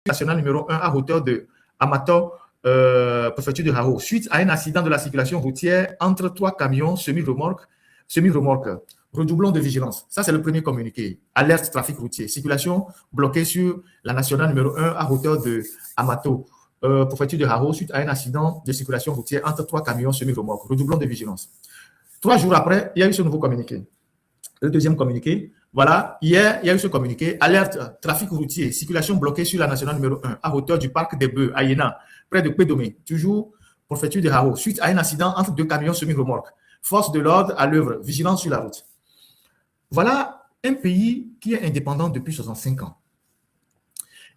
nationale numéro 1 à hauteur de Amato, préfecture de Haro, suite à un accident de la circulation routière entre 3 camions semi-remorques. Redoublons de vigilance. Ça, c'est le premier communiqué. Alerte trafic routier. Circulation bloquée sur la nationale numéro 1 à hauteur de Amato, préfecture de Haro, suite à un accident de circulation routière entre 3 camions semi-remorques. Redoublons de vigilance. 3 jours après, il y a eu ce nouveau communiqué. Le deuxième communiqué, voilà, hier, il y a eu ce communiqué. Alerte trafic routier, circulation bloquée sur la nationale numéro 1 à hauteur du parc des Bœufs, à Yéna, près de Pédomé, toujours préfecture de Haro, suite à un accident entre 2 camions semi-remorques. Force de l'ordre à l'œuvre, vigilance sur la route. Voilà un pays qui est indépendant depuis 65 ans.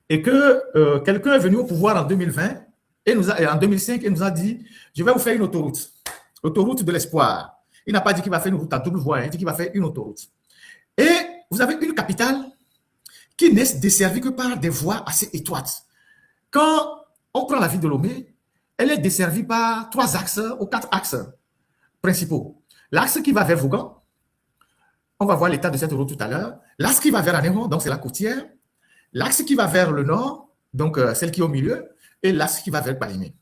Et que quelqu'un est venu au pouvoir en 2020 et en 2005 et nous a dit, je vais vous faire une autoroute. Autoroute de l'espoir. Il n'a pas dit qu'il va faire une route à double voie, il dit qu'il va faire une autoroute. Et vous avez une capitale qui n'est desservie que par des voies assez étroites. Quand on prend la ville de Lomé, elle est desservie par 3 axes ou 4 axes principaux. L'axe qui va vers Vougan, on va voir l'état de cette route tout à l'heure. L'axe qui va vers Anéron, donc c'est la côtière. L'axe qui va vers le nord, donc celle qui est au milieu, et l'axe qui va vers Balimé.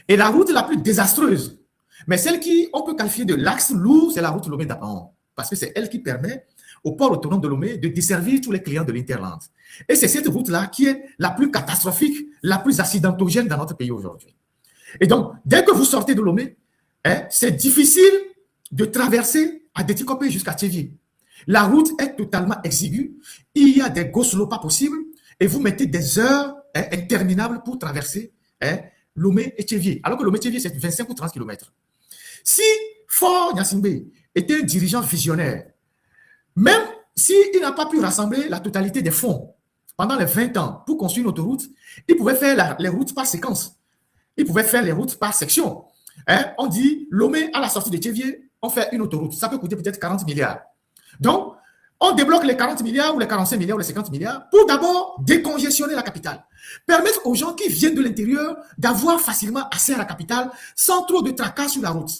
Et la route la plus désastreuse, mais celle qui on peut qualifier de l'axe lourd, c'est la route Lomé-Dapaon, parce que c'est elle qui permet au port autonome de Lomé de desservir tous les clients de l'Interland. Et c'est cette route-là qui est la plus catastrophique, la plus accidentogène dans notre pays aujourd'hui. Et donc, dès que vous sortez de Lomé, c'est difficile de traverser à Déticopé jusqu'à Tchévier. La route est totalement exiguë, il y a des go-slow pas possibles, et vous mettez des heures interminables pour traverser Lomé et Tchévier. Alors que Lomé-Tchévier, c'est 25 ou 30 km. Si Faure Gnassingbé était un dirigeant visionnaire, même s'il n'a pas pu rassembler la totalité des fonds pendant les 20 ans pour construire une autoroute, il pouvait faire les routes par séquence. Il pouvait faire les routes par section. On dit, Lomé, à la sortie de Tchévier, on fait une autoroute. Ça peut coûter peut-être 40 milliards. Donc, on débloque les 40 milliards ou les 45 milliards ou les 50 milliards pour d'abord décongestionner la capitale. Permettre aux gens qui viennent de l'intérieur d'avoir facilement accès à la capitale sans trop de tracas sur la route.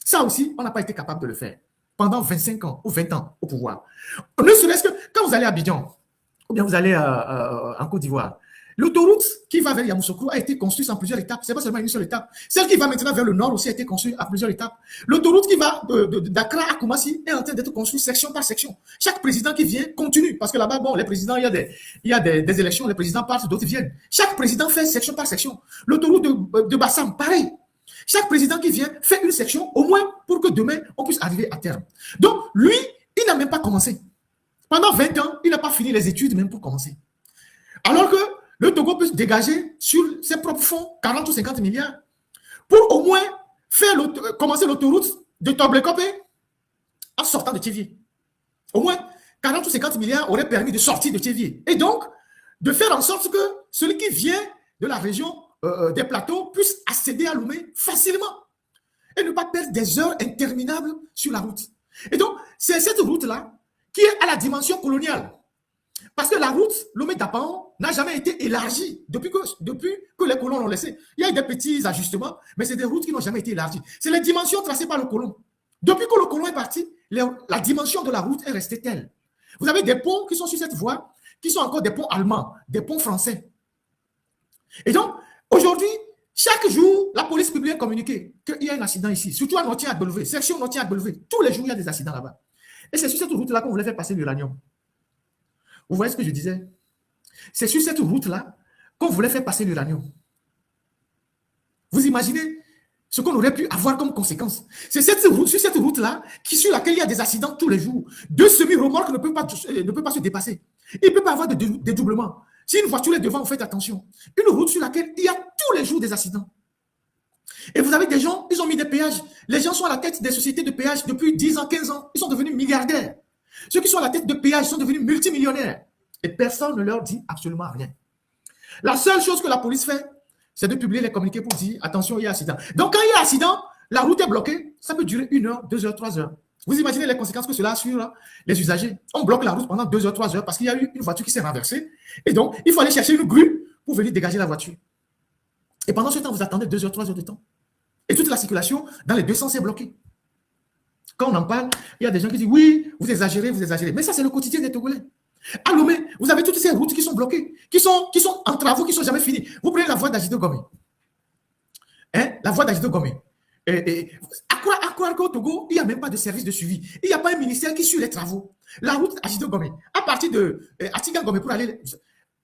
Ça aussi, on n'a pas été capable de le faire pendant 25 ans ou 20 ans au pouvoir. Ne serait-ce que quand vous allez à Abidjan ou bien vous allez en Côte d'Ivoire, l'autoroute qui va vers Yamoussoukro a été construite en plusieurs étapes. Ce n'est pas seulement une seule étape. Celle qui va maintenant vers le nord aussi a été construite à plusieurs étapes. L'autoroute qui va d'Accra à Koumassi est en train d'être construite section par section. Chaque président qui vient continue. Parce que là-bas, bon, les présidents, il y a des élections, les présidents partent, d'autres viennent. Chaque président fait section par section. L'autoroute de Bassam, pareil. Chaque président qui vient fait une section, au moins pour que demain, on puisse arriver à terme. Donc, lui, il n'a même pas commencé. Pendant 20 ans, il n'a pas fini les études même pour commencer. Alors que le Togo peut se dégager sur ses propres fonds 40 ou 50 milliards pour au moins commencer l'autoroute de Toblecopé en sortant de Tchévier. Au moins 40 ou 50 milliards auraient permis de sortir de Tchévier. Et donc, de faire en sorte que celui qui vient de la région des plateaux puisse accéder à Lomé facilement et ne pas perdre des heures interminables sur la route. Et donc, c'est cette route-là qui est à la dimension coloniale. Parce que la route Lomé-Dapaon n'a jamais été élargie depuis que les colons l'ont laissé. Il y a eu des petits ajustements, mais c'est des routes qui n'ont jamais été élargies. C'est les dimensions tracées par le colon. Depuis que le colon est parti, la dimension de la route est restée telle. Vous avez des ponts qui sont sur cette voie, qui sont encore des ponts allemands, des ponts français. Et donc, aujourd'hui, chaque jour, la police publique communiqué qu'il y a un accident ici, surtout à Notier-Agbelouvé, section Notier-Agbelouvé. Tous les jours, il y a des accidents là-bas. Et c'est sur cette route-là qu'on voulait faire passer l'uranium. Vous voyez ce que je disais? C'est sur cette route-là qu'on voulait faire passer l'uranium. Vous imaginez ce qu'on aurait pu avoir comme conséquence? C'est sur cette route-là sur laquelle il y a des accidents tous les jours. 2 semi-remorques ne peuvent pas se dépasser. Il ne peut pas avoir de dédoublement. Si une voiture est devant, vous faites attention. Une route sur laquelle il y a tous les jours des accidents. Et vous avez des gens, ils ont mis des péages. Les gens sont à la tête des sociétés de péage depuis 10 ans, 15 ans. Ils sont devenus milliardaires. Ceux qui sont à la tête de péage sont devenus multimillionnaires. Et personne ne leur dit absolument rien. La seule chose que la police fait, c'est de publier les communiqués pour dire, attention, il y a accident. Donc, quand il y a accident, la route est bloquée. Ça peut durer 1 heure, 2 heures, 3 heures. Vous imaginez les conséquences que cela a sur les usagers. On bloque la route pendant 2 heures, 3 heures parce qu'il y a eu une voiture qui s'est renversée. Et donc, il faut aller chercher une grue pour venir dégager la voiture. Et pendant ce temps, vous attendez 2 heures, 3 heures de temps. Et toute la circulation dans les deux sens est bloquée. Quand on en parle, il y a des gens qui disent oui, vous exagérez. Mais ça, c'est le quotidien des Togolais. À Lomé, vous avez toutes ces routes qui sont bloquées, qui sont en travaux, qui ne sont jamais finies. Vous prenez la voie d'Agito Gomé. Hein? La voie d'Agito Gomé. À croire qu'au Togo, il n'y a même pas de service de suivi. Il n'y a pas un ministère qui suit les travaux. La route Agito Gomé, à partir de Atiga Gomé pour aller.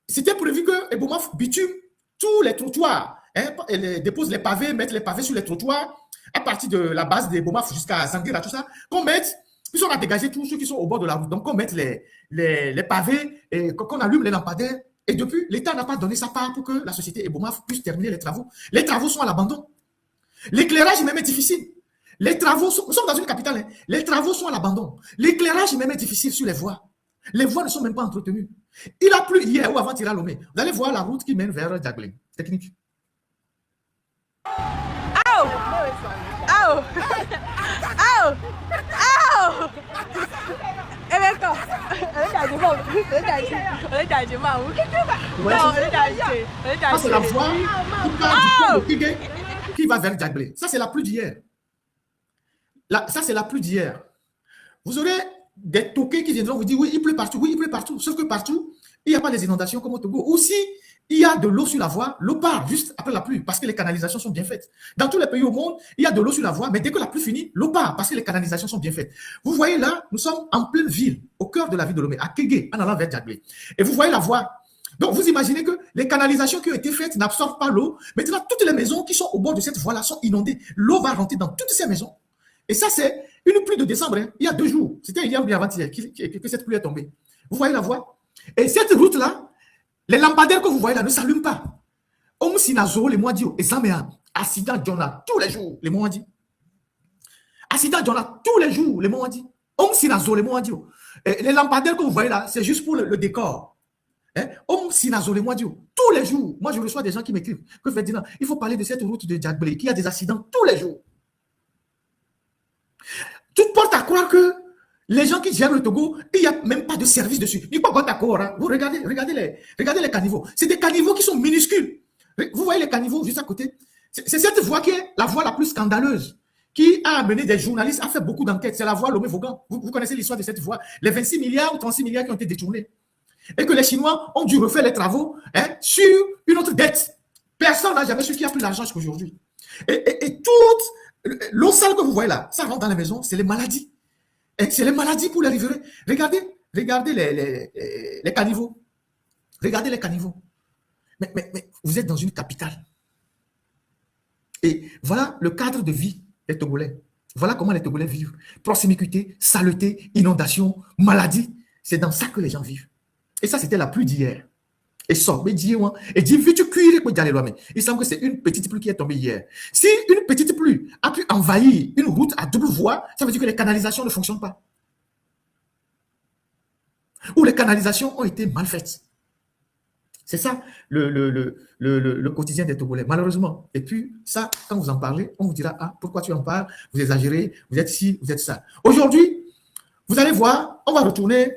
C'était prévu que Ebomaf bitume tous les trottoirs, hein, dépose les pavés, mettre les pavés sur les trottoirs, à partir de la base des Bomaf jusqu'à Sanguera, tout ça, qu'on mette, puis on a dégagé tous ceux qui sont au bord de la route. Donc, qu'on mette les pavés, et qu'on allume les lampadaires. Et depuis, l'État n'a pas donné sa part pour que la société Ebomaf puisse terminer les travaux. Les travaux sont à l'abandon. L'éclairage même est difficile. Les travaux nous sommes dans une capitale, hein. Les travaux sont à l'abandon. L'éclairage même est difficile sur les voies. Les voies ne sont même pas entretenues. Il a plu hier ou avant-hier à Lomé. Vous allez voir la route qui mène vers Djagbling. Technique. Ow! Ow! Ow! Ow! C'est la voie qui va vers Djagbling. Ça, c'est la pluie d'hier. Ça, c'est la pluie d'hier. Vous aurez des toqués qui viendront vous dire oui, il pleut partout, oui, il pleut partout. Sauf que partout, il n'y a pas des inondations comme au Togo. Ou si il y a de l'eau sur la voie, l'eau part juste après la pluie parce que les canalisations sont bien faites. Dans tous les pays au monde, il y a de l'eau sur la voie, mais dès que la pluie finit, l'eau part parce que les canalisations sont bien faites. Vous voyez là, nous sommes en pleine ville, au cœur de la ville de Lomé, à Kégué, en allant vers Djagbling. Et vous voyez la voie. Donc, vous imaginez que les canalisations qui ont été faites n'absorbent pas l'eau. Maintenant, toutes les maisons qui sont au bord de cette voie-là sont inondées. L'eau va rentrer dans toutes ces maisons. Et ça, c'est une pluie de décembre, hein, il y a 2 jours. C'était hier ou bien avant-hier que cette pluie est tombée. Vous voyez la voie? Et cette route-là, les lampadaires que vous voyez là ne s'allument pas. On sinazo les mois dit, et ça met un accident Jonah tous les jours, les mois dit. Accident Jonah tous les jours, les mois dit. On sinazo les mois dit. Les lampadaires que vous voyez là, c'est juste pour le décor. On sinazo les mois dit. Tous les jours, moi je reçois des gens qui m'écrivent que Ferdinand, il faut parler de cette route de Djagbling qui a des accidents tous les jours. Tu portes à croire que les gens qui gèrent le Togo, il n'y a même pas de service dessus. Il n'y a pas d'accord. Hein. Vous regardez les caniveaux. C'est des caniveaux qui sont minuscules. Vous voyez les caniveaux juste à côté. C'est cette voie qui est la voie la plus scandaleuse, qui a amené des journalistes à faire beaucoup d'enquêtes. C'est la voie Lomé-Vogan. Vous connaissez l'histoire de cette voie. Les 26 milliards ou 36 milliards qui ont été détournés. Et que les Chinois ont dû refaire les travaux sur une autre dette. Personne n'a jamais su qui a plus d'argent jusqu'aujourd'hui. Et toute l'eau sale que vous voyez là, ça rentre dans les maisons, c'est les maladies. Et c'est les maladies pour les riverains. Regardez les caniveaux. Regardez les caniveaux. Mais vous êtes dans une capitale. Et voilà le cadre de vie des Togolais. Voilà comment les Togolais vivent. Proximité, saleté, inondation, maladie. C'est dans ça que les gens vivent. Et ça, c'était la pluie d'hier. Et sort, mais dis et dis vite cuire pour aller loin. Il semble que c'est une petite pluie qui est tombée hier. Si une petite pluie a pu envahir une route à double voie, ça veut dire que les canalisations ne fonctionnent pas. Ou les canalisations ont été mal faites. C'est ça le quotidien des Togolais, malheureusement. Et puis, ça, quand vous en parlez, on vous dira, ah, pourquoi tu en parles? Vous exagérez, vous êtes ci, vous êtes ça. Aujourd'hui, vous allez voir, on va retourner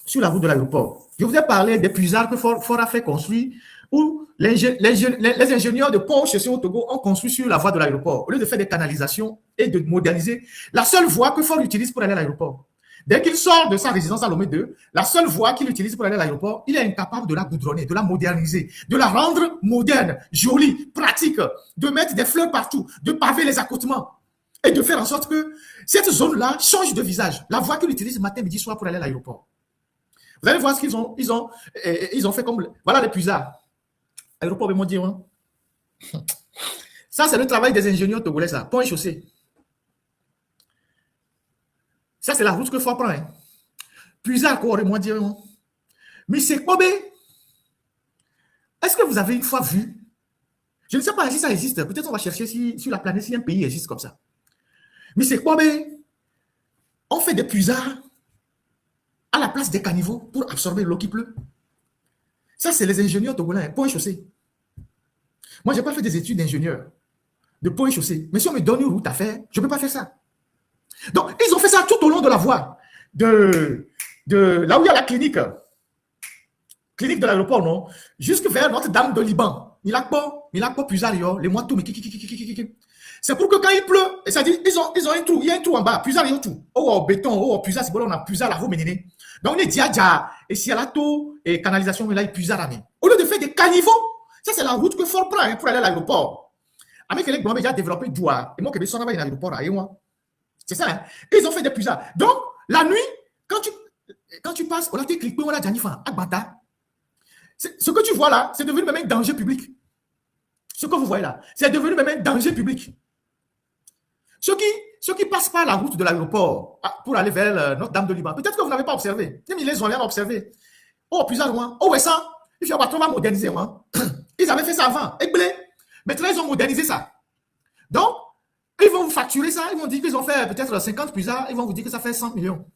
sur la route de l'aéroport. Je vous ai parlé des puisards que Fort a fait construire, où les ingénieurs de pont chaussée au Togo ont construit sur la voie de l'aéroport, au lieu de faire des canalisations et de moderniser la seule voie que Fort utilise pour aller à l'aéroport. Dès qu'il sort de sa résidence à Lomé 2, la seule voie qu'il utilise pour aller à l'aéroport, il est incapable de la goudronner, de la moderniser, de la rendre moderne, jolie, pratique, de mettre des fleurs partout, de paver les accotements et de faire en sorte que cette zone-là change de visage. La voie qu'il utilise matin, midi, soir pour aller à l'aéroport. Vous allez voir ce qu'ils ont, ils ont fait comme... Voilà les puisards. Aéroport, ils m'ont dit, hein. Ça, c'est le travail des ingénieurs togolais, ça. Pont et chaussée. Ça, c'est la route que Fort prend. Hein. Puisard, quoi, ils m'ont dit, hein. Mais c'est quoi, est-ce que vous avez une fois vu? Je ne sais pas si ça existe. Peut-être on va chercher sur la planète si un pays existe comme ça. Mais c'est quoi, on fait des puisards à la place des caniveaux pour absorber l'eau qui pleut. Ça, c'est les ingénieurs togolais, pont et chaussée. Moi, je n'ai pas fait des études d'ingénieur de pont et chaussée. Mais si on me donne une route à faire, je ne peux pas faire ça. Donc, ils ont fait ça tout au long de la voie. De là où il y a la clinique de l'aéroport, non? Jusque vers Notre-Dame de Liban. Milakpo, Puisario, les motos, mais C'est pour que quand il pleut, c'est-à-dire ils ont un trou, il y a un trou en bas, puis il y a un trou. Oh, béton, oh, puis c'est bon, on a plus à la roue menée. Donc on est dia, et si à la taux, et canalisation, mais là, il plus à la main. Au lieu de faire des caniveaux, ça c'est la route que Ford prend hein, pour aller à l'aéroport. Avec les Gouamé, déjà développé Doua, et moi, que son à l'aéroport, et moi. C'est ça, hein. Ils ont fait des puisards. Donc, la nuit, quand tu passes, on a été cliqué, on a Djanifa, à Bata. Ce que tu vois là, c'est devenu même un danger public. Ce que vous voyez là, c'est devenu même un danger public. Ceux qui passent par la route de l'aéroport pour aller vers Notre-Dame de Liban, peut-être que vous n'avez pas observé. Même ils les ont rien observé. Oh, plusieurs loin. Oh, ouais, ça. Il faut avoir moderniser. Ils avaient fait ça avant. Et blé. Maintenant, ils ont modernisé ça. Donc, ils vont vous facturer ça. Ils vont dire qu'ils ont fait peut-être 50 puisards. Ils vont vous dire que ça fait 100 millions.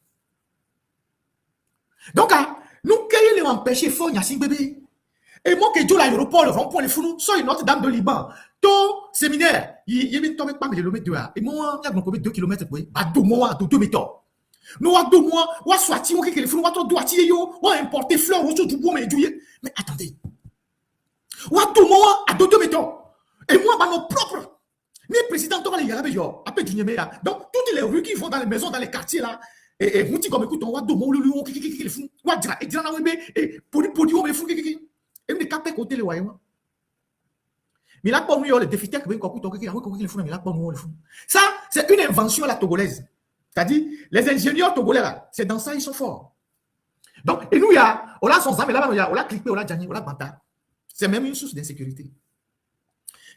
Donc, nous, qu'est-ce qui empêché fort Yassine bébé? Et moi, que l'aéroport, le rond-point, les fous, soit Notre-Dame de Liban, ton séminaire, il y a pas de kilomètres de là. Et moi, il y a combien de 2 kilomètres, à 2 mois, 2 métaux. Nous, à 2 mois, on soit on les fous, on va importer fleurs, on du bois, mais attendez. On a 2 mois, à 2 métaux. Et moi, nos propres. Les présidents, on va les y après du là. Donc, toutes les rues qui vont dans les maisons, dans les quartiers là, et vous dites comme écoute, on va 2 mois, on va les fous, on va dire, et pour on va les fous, et les capes côté les voyants. Mais là, pour nous, les défis techniques, ça, c'est une invention à la togolaise. C'est-à-dire, les ingénieurs togolais, là, c'est dans ça, ils sont forts. Donc, et nous, on a son zame, là, on a clippé, on a Djani, on a Banta. C'est même une source d'insécurité.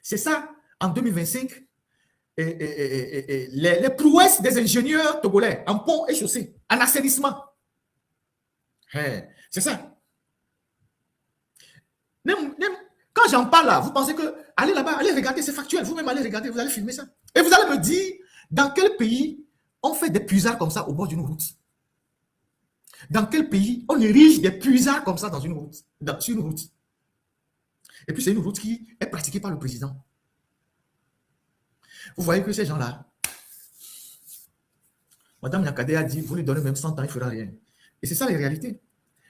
C'est ça, en 2025, les prouesses des ingénieurs togolais en pont et chaussée, en assainissement. C'est ça. Quand j'en parle là, vous pensez que allez là-bas, allez regarder, c'est factuel, vous-même allez regarder, vous allez filmer ça. Et vous allez me dire dans quel pays on fait des puisards comme ça au bord d'une route. Dans quel pays on érige des puisards comme ça dans une route, sur une route. Et puis c'est une route qui est pratiquée par le président. Vous voyez que ces gens-là, Madame Yakade a dit, vous lui donnez même 100 ans, il ne fera rien. Et c'est ça la réalité.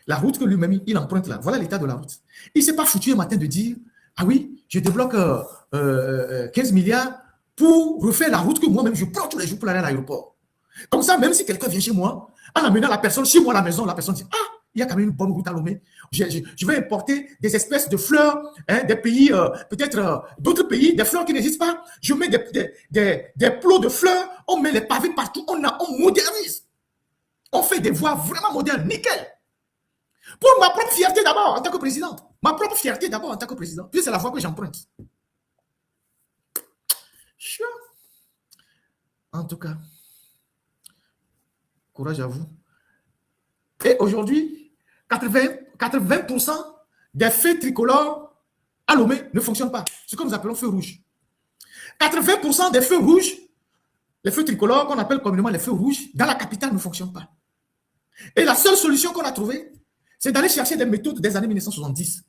La route que lui-même, il emprunte là. Voilà l'état de la route. Il ne s'est pas foutu un matin de dire, ah oui, je débloque 15 milliards pour refaire la route que moi-même, je prends tous les jours pour aller à l'aéroport. Comme ça, même si quelqu'un vient chez moi, en amenant la personne chez moi à la maison, la personne dit, ah, il y a quand même une bonne route à Lomé. Je vais importer des espèces de fleurs, hein, des pays, peut-être d'autres pays, des fleurs qui n'existent pas. Je mets des plots de fleurs, on met les pavés partout, on modernise. On fait des voies vraiment modernes, nickel. Pour ma propre fierté d'abord en tant que présidente. Ma propre fierté d'abord en tant que président. Puis c'est la voie que j'emprunte. En tout cas, courage à vous. Et aujourd'hui, 80% des feux tricolores à Lomé ne fonctionnent pas. Ce que nous appelons feux rouges. 80% des feux rouges, les feux tricolores qu'on appelle communément les feux rouges, dans la capitale ne fonctionnent pas. Et la seule solution qu'on a trouvée, c'est d'aller chercher des méthodes des années 1970.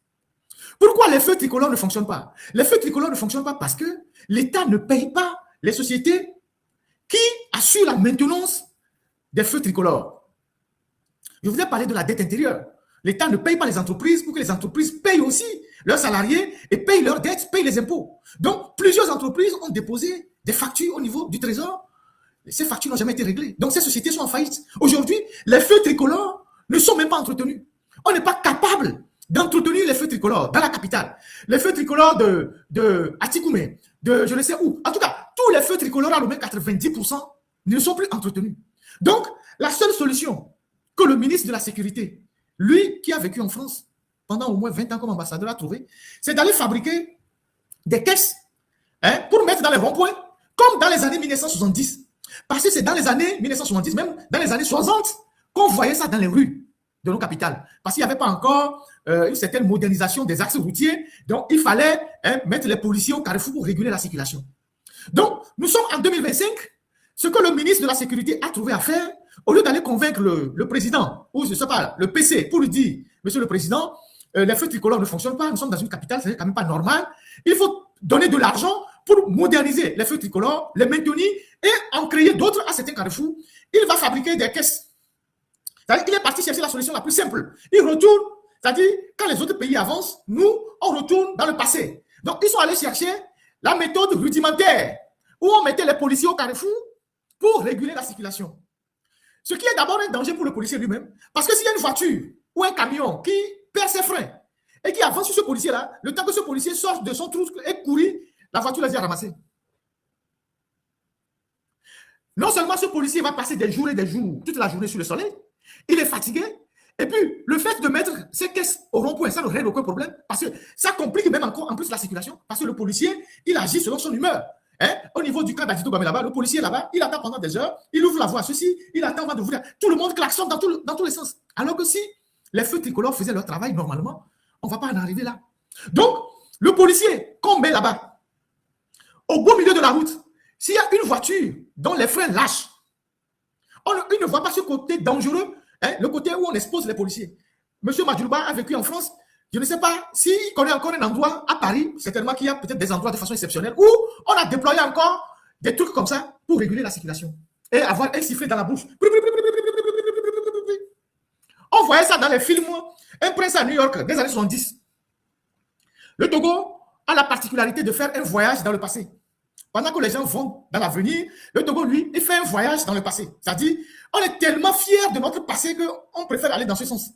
Pourquoi les feux tricolores ne fonctionnent pas? Les feux tricolores ne fonctionnent pas parce que l'État ne paye pas les sociétés qui assurent la maintenance des feux tricolores. Je voudrais parler de la dette intérieure. L'État ne paye pas les entreprises pour que les entreprises payent aussi leurs salariés et payent leurs dettes, payent les impôts. Donc, plusieurs entreprises ont déposé des factures au niveau du Trésor. Ces factures n'ont jamais été réglées. Donc, ces sociétés sont en faillite. Aujourd'hui, les feux tricolores ne sont même pas entretenus. On n'est pas capable d'entretenir les feux tricolores dans la capitale. Les feux tricolores de Atikoumé, de je ne sais où. En tout cas, tous les feux tricolores à Lomé, 90% ne sont plus entretenus. Donc, la seule solution que le ministre de la Sécurité, lui qui a vécu en France pendant au moins 20 ans comme ambassadeur, a trouvé, c'est d'aller fabriquer des caisses pour mettre dans les ronds-points, comme dans les années 1970. Parce que c'est dans les années 1970, même dans les années 60, qu'on voyait ça dans les rues de nos capitales. Parce qu'il n'y avait pas encore une certaine modernisation des axes routiers. Donc, il fallait mettre les policiers au carrefour pour réguler la circulation. Donc, nous sommes en 2025. Ce que le ministre de la Sécurité a trouvé à faire, au lieu d'aller convaincre le président, ou je ne sais pas, le PC, pour lui dire, monsieur le président, les feux tricolores ne fonctionnent pas, nous sommes dans une capitale, c'est quand même pas normal. Il faut donner de l'argent pour moderniser les feux tricolores, les maintenir et en créer d'autres à certains carrefours. Il va fabriquer des caisses. C'est-à-dire qu'il est parti chercher la solution la plus simple. Il retourne, c'est-à-dire quand les autres pays avancent, nous, on retourne dans le passé. Donc, ils sont allés chercher la méthode rudimentaire où on mettait les policiers au carrefour pour réguler la circulation. Ce qui est d'abord un danger pour le policier lui-même, parce que s'il y a une voiture ou un camion qui perd ses freins et qui avance sur ce policier-là, le temps que ce policier sort de son trou et courir, la voiture les a ramassés. Non seulement ce policier va passer des jours et des jours, toute la journée sur le soleil, il est fatigué, et puis le fait de mettre ses caisses au rond-point, ça ne règle aucun problème, parce que ça complique même encore en plus la circulation, parce que le policier, il agit selon son humeur. Hein? Au niveau du camp d'Adito Bamé là-bas, le policier là-bas, il attend pendant des heures, il ouvre la voie à ceci, il attend avant d'ouvrir. Tout le monde klaxonne dans tous les sens. Alors que si les feux tricolores faisaient leur travail normalement, on ne va pas en arriver là. Donc, le policier qu'on met là-bas, au beau milieu de la route, s'il y a une voiture dont les freins lâchent, il ne voit pas ce côté dangereux, hein, le côté où on expose les policiers. Monsieur Madjouba a vécu en France. Je ne sais pas s'il connaît encore un endroit à Paris, certainement qu'il y a peut-être des endroits de façon exceptionnelle, où on a déployé encore des trucs comme ça pour réguler la circulation et avoir un sifflet dans la bouche. On voyait ça dans les films Un prince à New York des années 70. Le Togo a la particularité de faire un voyage dans le passé. Pendant que les gens vont dans l'avenir, le Togo, lui, il fait un voyage dans le passé. C'est-à-dire, on est tellement fiers de notre passé qu'on préfère aller dans ce sens.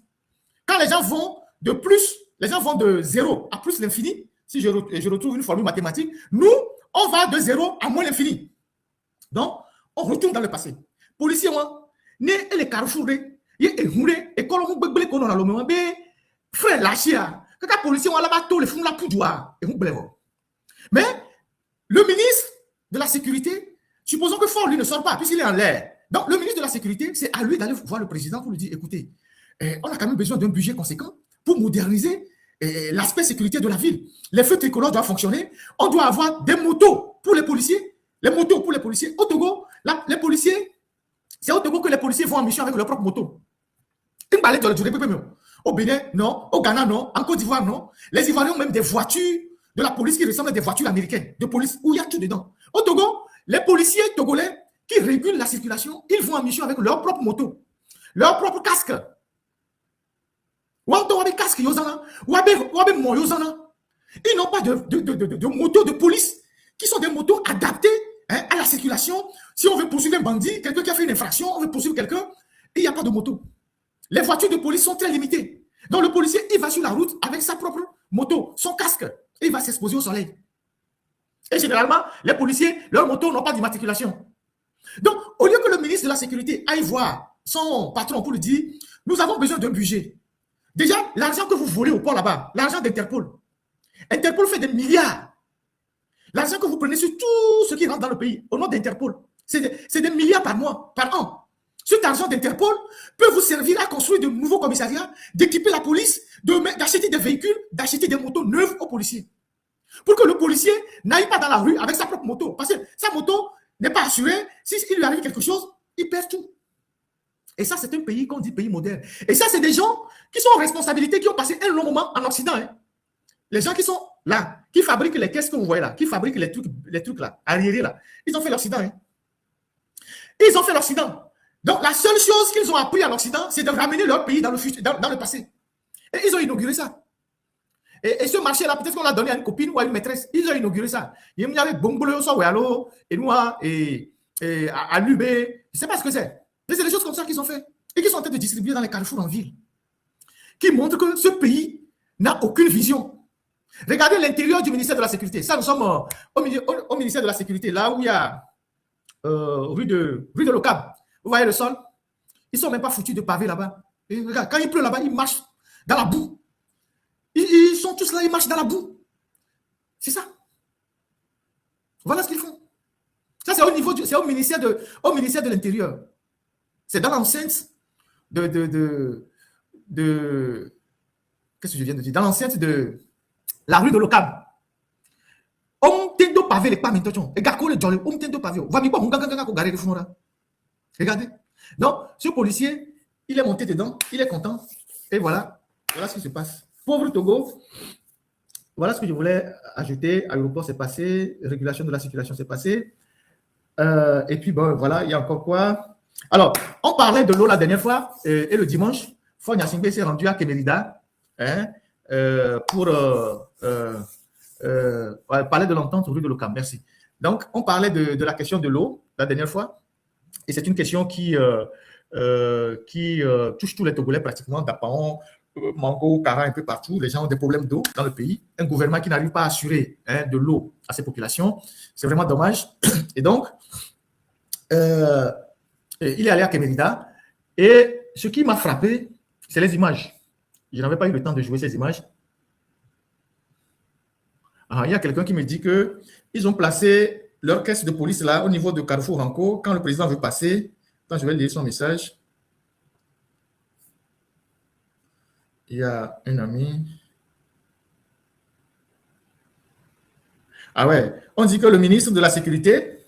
Quand les gens vont de plus, les gens vont de 0 à plus l'infini, si je retrouve une formule mathématique, nous, on va de 0 à moins l'infini. Donc, on retourne dans le passé. Policiers, moi, né et les carrefours, et quand on a le moment, frère, lâché, quand les policiers, on là-bas, tous les fonds, la poudoir, et mais, le ministre de la Sécurité, supposons que Ford, lui, ne sort pas, puisqu'il est en l'air. Donc, le ministre de la Sécurité, c'est à lui d'aller voir le président pour lui dire, écoutez, on a quand même besoin d'un budget conséquent pour moderniser l'aspect sécurité de la ville. Les feux tricolores doivent fonctionner. On doit avoir des motos pour les policiers. Les motos pour les policiers. Au Togo, là, les policiers, c'est au Togo que les policiers vont en mission avec leur propre moto. Une balai de la Au Bénin, non. Au Ghana, non. En Côte d'Ivoire, non. Les Ivoiriens ont même des voitures de la police qui ressemblent à des voitures américaines, de police, où il y a tout dedans. Au Togo, les policiers togolais qui régulent la circulation, ils vont en mission avec leur propre moto, leur propre casque. Ils n'ont pas de moto de police qui sont des motos adaptées, hein, à la circulation. Si on veut poursuivre un bandit, quelqu'un qui a fait une infraction, on veut poursuivre quelqu'un, il n'y a pas de moto. Les voitures de police sont très limitées. Donc le policier, il va sur la route avec sa propre moto, son casque, et il va s'exposer au soleil. Et généralement, les policiers, leurs motos n'ont pas d'immatriculation. Donc, au lieu que le ministre de la Sécurité aille voir son patron pour lui dire, nous avons besoin d'un budget. Déjà, l'argent que vous volez au port là-bas, l'argent d'Interpol. Interpol fait des milliards. L'argent que vous prenez sur tout ce qui rentre dans le pays, au nom d'Interpol, c'est des milliards par mois, par an. Cet argent d'Interpol peut vous servir à construire de nouveaux commissariats, d'équiper la police, d'acheter des véhicules, d'acheter des motos neuves aux policiers. Pour que le policier n'aille pas dans la rue avec sa propre moto. Parce que sa moto n'est pas assurée. S'il lui arrive quelque chose, il perd tout. Et ça, c'est un pays qu'on dit pays moderne. Et ça, c'est des gens qui sont en responsabilité, qui ont passé un long moment en Occident. Hein. Les gens qui sont là, qui fabriquent les caisses que vous voyez là, qui fabriquent les trucs là, arriérés là, ils ont fait l'Occident. Hein. Ils ont fait l'Occident. Donc, la seule chose qu'ils ont appris en Occident, c'est de ramener leur pays dans le passé. Et ils ont inauguré ça. Et ce marché-là, peut-être qu'on l'a donné à une copine ou à une maîtresse. Ils ont inauguré ça. Il y avait Bongolo, Sawelo, et Noa, et Alubé. Je ne sais pas ce que c'est. Mais c'est des choses comme ça qu'ils ont fait. Et qu'ils sont en train de distribuer dans les carrefours en ville. Qui montrent que ce pays n'a aucune vision. Regardez l'intérieur du ministère de la Sécurité. Ça, nous sommes au ministère de la Sécurité, là où il y a rue de l'Ocab. Vous voyez le sol? Ils ne sont même pas foutus de pavés là-bas. Et regarde, quand il pleut là-bas, ils marchent dans la boue. Ils sont tous là, ils marchent dans la boue. C'est ça. Voilà ce qu'ils font. Ça, c'est au ministère de l'Intérieur. C'est dans l'enceinte qu'est-ce que je viens de dire? Dans l'enceinte de la rue de l'Ocab. On tente de pavé les pas maintenant. Et gars, on tente de pavé. Va bien, on garder le fond là. Regardez. Donc, ce policier, il est monté dedans, il est content. Et voilà ce qui se passe. Pauvre Togo. Voilà ce que je voulais ajouter. Aéroport, c'est passé. Régulation de la circulation, c'est passé. Et puis, bon, voilà, il y a encore quoi? Alors, on parlait de l'eau la dernière fois. Et le dimanche, Fonya Singbe s'est rendu à Kemerida, hein, pour parler de l'entente rue de l'Ocam. Merci. Donc, on parlait de la question de l'eau la dernière fois. Et c'est une question qui touche tous les Togolais pratiquement, Dapaon, Mango, Kara, un peu partout. Les gens ont des problèmes d'eau dans le pays. Un gouvernement qui n'arrive pas à assurer de l'eau à ses populations, c'est vraiment dommage. Et donc, il est allé à Kemerida. Et ce qui m'a frappé, c'est les images. Je n'avais pas eu le temps de jouer ces images. Il y a quelqu'un qui me dit qu'ils ont placé leur caisse de police là au niveau de Carrefour Ranco. Quand le président veut passer, quand je vais lire son message, il y a un ami. Ah ouais, on dit que le ministre de la Sécurité,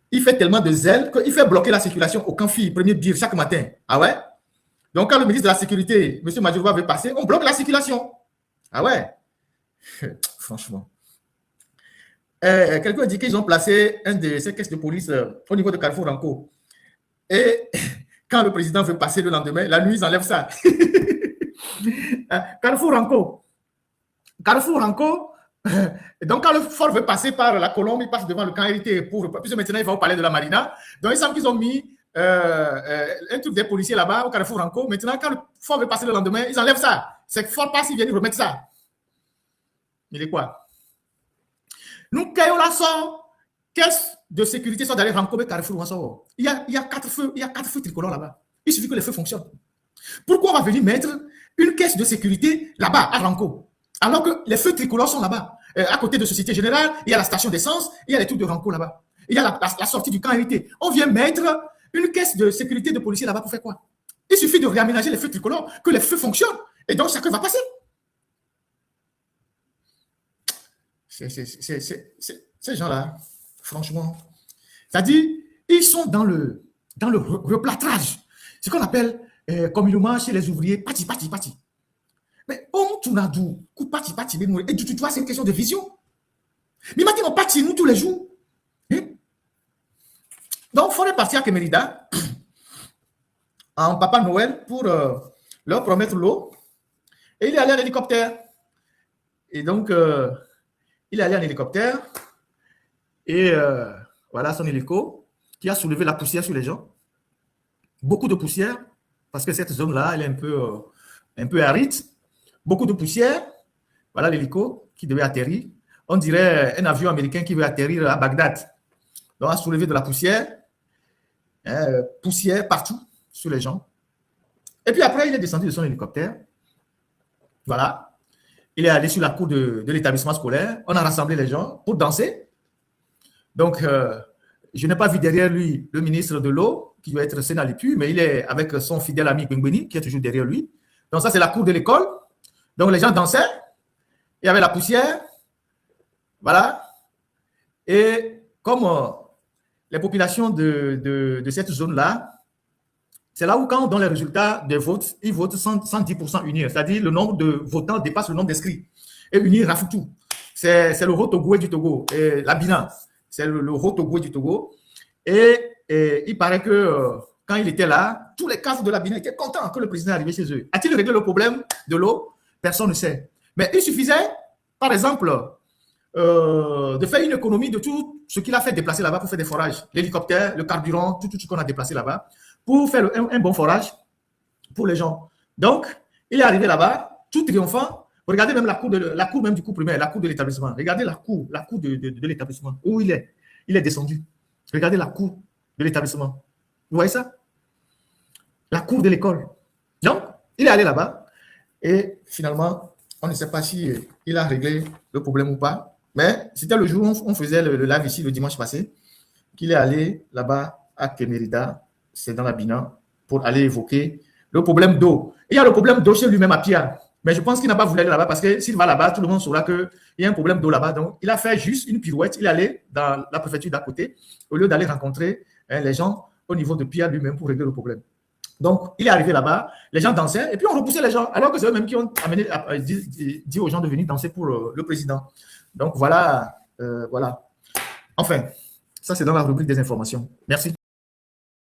il fait tellement de zèle qu'il fait bloquer la circulation au Canfi, premier bir, chaque matin. Ah ouais? Donc quand le ministre de la Sécurité, M. Majorba, veut passer, on bloque la circulation. Ah ouais? Franchement. Quelqu'un dit qu'ils ont placé un de ces caisses de police au niveau de Carrefour Ranco. Et quand le président veut passer le lendemain, la nuit, ils enlèvent ça. Carrefour Ranco. Carrefour Ranco. Donc, quand le fort veut passer par la Colombe, il passe devant le camp hérité. Puisque maintenant, il va au palais de la Marina. Donc, il semble qu'ils ont mis un truc des policiers là-bas au Carrefour Ranco. Maintenant, quand le fort veut passer le lendemain, ils enlèvent ça. C'est que fort passe, ils viennent remettre ça. Il est quoi? Nous, Kayola sort, caisse de sécurité sort d'aller rencontrer Carrefour Ranco. Il y a 4 feux tricolores là-bas. Il suffit que les feux fonctionnent. Pourquoi on va venir mettre une caisse de sécurité là-bas à Ranco, alors que les feux tricolores sont là-bas? À côté de Société Générale, il y a la station d'essence, il y a les trucs de Ranco là-bas. Il y a la sortie du camp hérité. On vient mettre une caisse de sécurité de policiers là-bas pour faire quoi? Il suffit de réaménager les feux tricolores, que les feux fonctionnent, et donc chacun va passer. Ces gens-là, franchement, c'est-à-dire, ils sont dans le replâtrage. Ce qu'on appelle communément chez les ouvriers, pati. Mais on tourne à d'où? Et tu vois, c'est une question de vision. Mais maintenant, on pati, nous, tous les jours. Donc, il faudrait partir à Kemerida en Papa Noël pour leur promettre l'eau. Et il est allé en hélicoptère. Et donc, il est allé en hélicoptère. Et voilà son hélico qui a soulevé la poussière sur les gens. Beaucoup de poussière, parce que cette zone-là, elle est un peu aride. Beaucoup de poussière. Voilà l'hélico qui devait atterrir. On dirait un avion américain qui veut atterrir à Bagdad. Donc, a soulevé de la poussière. Poussière partout sur les gens. Et puis après, il est descendu de son hélicoptère. Voilà. Il est allé sur la cour de l'établissement scolaire. On a rassemblé les gens pour danser. Donc, je n'ai pas vu derrière lui le ministre de l'eau, qui doit être Sénalipu, mais il est avec son fidèle ami Bengbeni, qui est toujours derrière lui. Donc, ça, c'est la cour de l'école. Donc, les gens dansaient. Il y avait la poussière. Voilà. Et comme les populations de cette zone-là, c'est là où, quand on donne les résultats des votes, ils votent 110% unir. C'est-à-dire le nombre de votants dépasse le nombre d'inscrits. Et unir rafle tout. C'est le Haut-Togo du Togo. Et la Bina, c'est le Haut-Togo du Togo. Et il paraît que quand il était là, tous les cadres de la Bina étaient contents que le président est arrivé chez eux. A-t-il réglé le problème de l'eau? Personne ne sait. Mais il suffisait, par exemple, de faire une économie de tout ce qu'il a fait déplacer là-bas pour faire des forages. L'hélicoptère, le carburant, tout ce qu'on a déplacé là-bas, pour faire un bon forage pour les gens. Donc, il est arrivé là-bas, tout triomphant. Regardez même la cour même du cours primaire, la cour de l'établissement. Regardez la cour de l'établissement, où il est. Il est descendu. Regardez la cour de l'établissement. Vous voyez ça? La cour de l'école. Donc, il est allé là-bas et finalement, on ne sait pas si il a réglé le problème ou pas. Mais c'était le jour où on faisait le live ici, le dimanche passé, qu'il est allé là-bas à Kemerida, c'est dans la Bina, pour aller évoquer le problème d'eau. Il y a le problème d'eau chez lui-même à Pia. Mais je pense qu'il n'a pas voulu aller là-bas parce que s'il va là-bas, tout le monde saura qu'il y a un problème d'eau là-bas. Donc, il a fait juste une pirouette. Il est allé dans la préfecture d'à côté au lieu d'aller rencontrer les gens au niveau de Pia lui-même pour régler le problème. Donc, il est arrivé là-bas, les gens dansaient et puis on repoussait les gens, alors que c'est eux-mêmes qui ont amené, dit aux gens de venir danser pour le président. Donc, voilà. Enfin, ça, c'est dans la rubrique des informations. Merci.